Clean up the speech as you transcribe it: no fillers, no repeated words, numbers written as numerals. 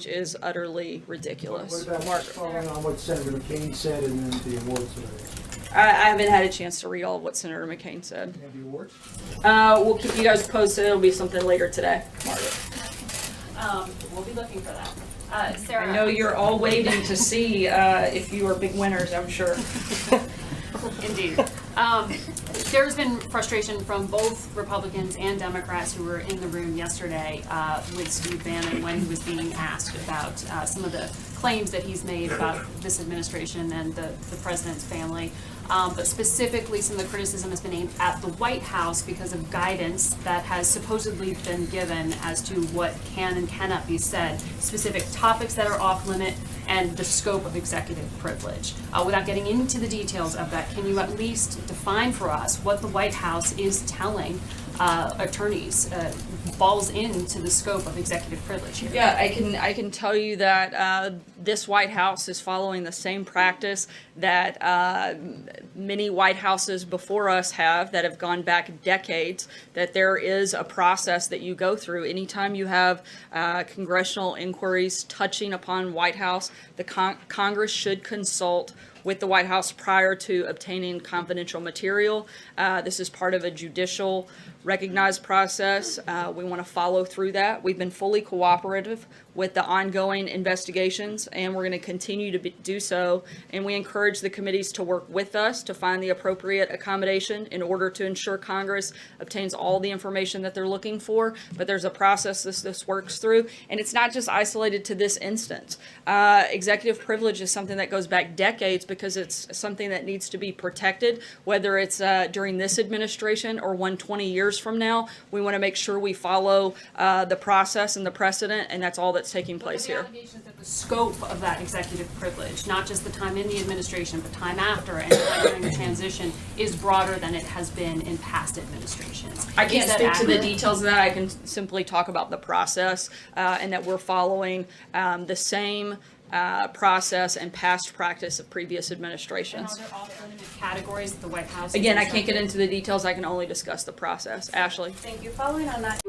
is utterly ridiculous. What about Margaret. following on what Senator McCain said and then the awards today? I haven't had a chance to read all of what Senator McCain said. And the awards? We'll keep you guys posted. It'll be something later today, Margaret. We'll be looking for that. Sarah. I know you're all waiting to see if you are big winners, I'm sure. Indeed. There's been frustration from both Republicans and Democrats who were in the room yesterday with Steve Bannon when he was being asked about some of the claims that he's made about this administration and the president's family. But specifically, some of the criticism has been aimed at the White House because of guidance that has supposedly been given as to what can and cannot be said, specific topics that are off limit, and the scope of executive privilege. Without getting into the details of that, can you at least define for us what the White House is telling attorneys falls into the scope of executive privilege here? Yeah, I can tell you that this White House is following the same practice that many White Houses before us have, that have gone back decades, that there is a process that you go through. Anytime you have congressional inquiries touching upon White House, the Congress should consult with the White House prior to obtaining confidential material. This is part of a judicial recognized process. We want to follow through that. We've been fully cooperative with the ongoing investigations, and we're going to continue to do so. And we encourage the committees to work with us to find the appropriate accommodation in order to ensure Congress obtains all the information that they're looking for. But there's a process this works through, and it's not just isolated to this instance. Executive privilege is something that goes back decades because it's something that needs to be protected, whether it's during this administration or 20 years from now. We want to make sure we follow the process and the precedent, and that's all that's taking place here. The allegations that the scope of that executive privilege, not just the time in the administration, but time after and time during the transition, is broader than it has been in past administrations. I can't Is that speak to the accurate? details of that. I can simply talk about the process and that we're following the same process and past practice of previous And administrations. are there off-limit categories that the White House? Again, I can't get into the details. I can only discuss the process. Ashley? Thank you. Following on that,